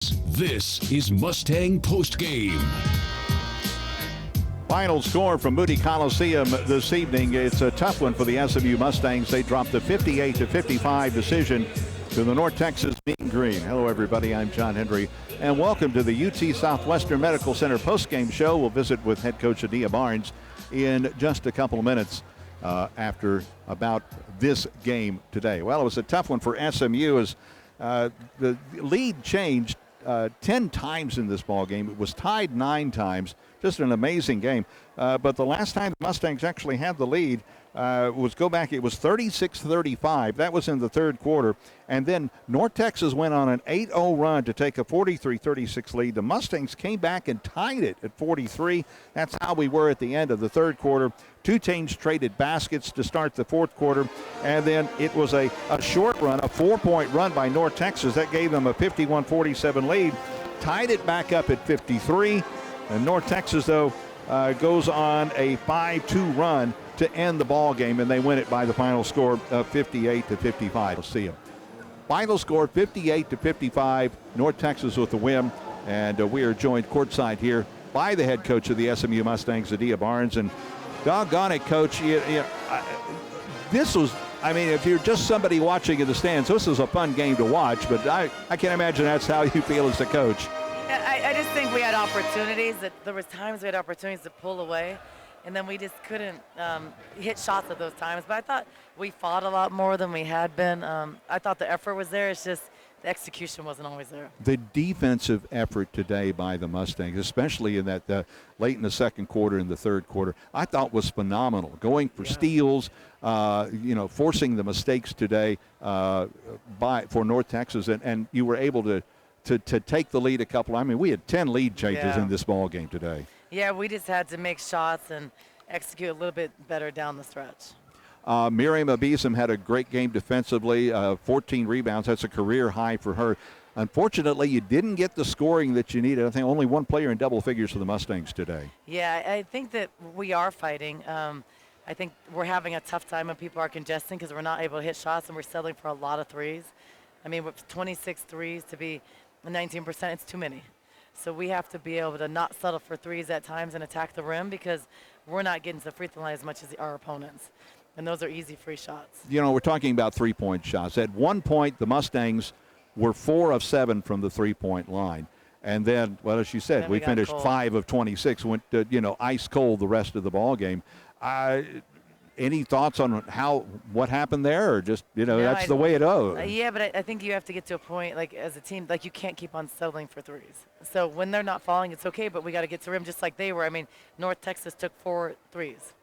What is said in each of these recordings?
This is Mustang Postgame. Final score from Moody Coliseum this evening. It's a tough one for the SMU Mustangs. They dropped a 58-55 decision to the North Texas Mean Green. Hello, everybody. I'm John Hendry, and welcome to the UT Southwestern Medical Center postgame show. We'll visit with head coach Adia Barnes in just a couple of minutes after about this game today. Well, it was a tough one for SMU as the lead changed 10 times in this ball game. It was tied 9 times. Just an amazing game. But the last time the Mustangs actually had the lead it was 36-35. That was in the third quarter. And then North Texas went on an 8-0 run to take a 43-36 lead. The Mustangs came back and tied it at 43. That's how we were at the end of the third quarter. Two teams traded baskets to start the fourth quarter. And then it was a short run, a 4-point run by North Texas. That gave them a 51-47 lead. Tied it back up at 53. And North Texas, though, goes on a 5-2 run to end the ball game, and they win it by the final score of 58-55. Let's see them. Final score 58-55. North Texas with the win, and we are joined courtside here by the head coach of the SMU Mustangs, Adia Barnes. And doggone it, Coach, this was. I mean, if you're just somebody watching in the stands, this is a fun game to watch. But I can't imagine that's how you feel as a coach. I just think we had opportunities. There was times we had opportunities to pull away, and then we just couldn't hit shots at those times. But I thought we fought a lot more than we had been. I thought the effort was there. It's just the execution wasn't always there. The defensive effort today by the Mustangs, especially in that late in the second quarter and the third quarter, I thought was phenomenal. Going for steals, forcing the mistakes today for North Texas, and you were able to take the lead a couple. I mean, we had 10 lead changes in this ball game today. Yeah, we just had to make shots and execute a little bit better down the stretch. Miriam Abisam had a great game defensively, 14 rebounds. That's a career high for her. Unfortunately, you didn't get the scoring that you needed. I think only one player in double figures for the Mustangs today. Yeah, I think that we are fighting. I think we're having a tough time when people are congesting because we're not able to hit shots and we're settling for a lot of threes. I mean, with 26 threes to be 19%, it's too many. So we have to be able to not settle for threes at times and attack the rim because we're not getting to the free throw line as much as our opponents. And those are easy free shots. You know, we're talking about three-point shots. At one point, the Mustangs were 4 of 7 from the three-point line. And then, well, as you said, we finished cold. 5 of 26, went ice cold the rest of the ball game. Any thoughts on what happened there, or just that's the way it goes? Yeah, but I think you have to get to a point, like as a team, like you can't keep on settling for threes. So when they're not falling, it's okay, but we got to get to rim just like they were. I mean, North Texas took 4 threes,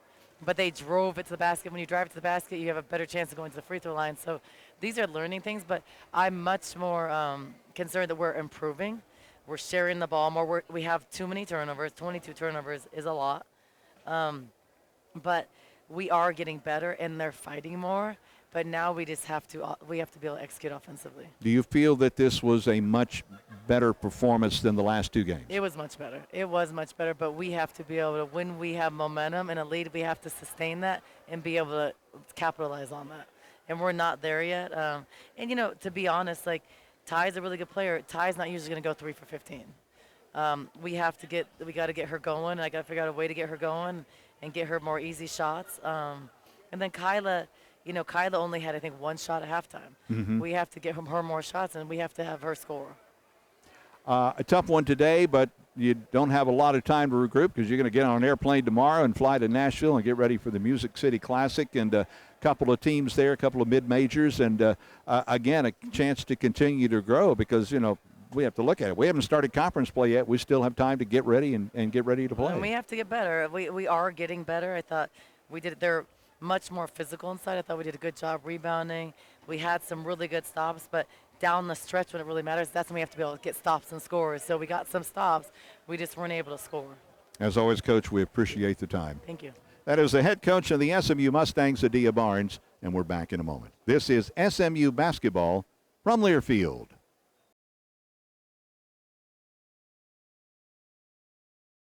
but they drove it to the basket. When you drive it to the basket, you have a better chance of going to the free throw line. So these are learning things, but I'm much more concerned that we're improving. We're sharing the ball more. We have too many turnovers. 22 turnovers is a lot, but we are getting better, and they're fighting more. But now we just have to be able to execute offensively. Do you feel that this was a much better performance than the last 2 games? It was much better. It was much better, but we have to be able to, when we have momentum and a lead, we have to sustain that and be able to capitalize on that. And we're not there yet. And, to be honest, like, Ty's a really good player. Ty's not usually going to go 3 for 15. We got to get her going, and I got to figure out a way to get her going and get her more easy shots. And then Kyla only had, I think, 1 shot at halftime. Mm-hmm. We have to get her more shots, and we have to have her score. A tough one today, but you don't have a lot of time to regroup because you're going to get on an airplane tomorrow and fly to Nashville and get ready for the Music City Classic, and a couple of teams there, a couple of mid-majors, and, again, a chance to continue to grow because, we have to look at it. We haven't started conference play yet. We still have time to get ready and get ready to play. And we have to get better. We are getting better. I thought they're much more physical inside. I thought we did a good job rebounding. We had some really good stops, but down the stretch when it really matters, that's when we have to be able to get stops and scores. So we got some stops. We just weren't able to score. As always, Coach, we appreciate the time. Thank you. That is the head coach of the SMU Mustangs, Adia Barnes, and we're back in a moment. This is SMU basketball from Learfield.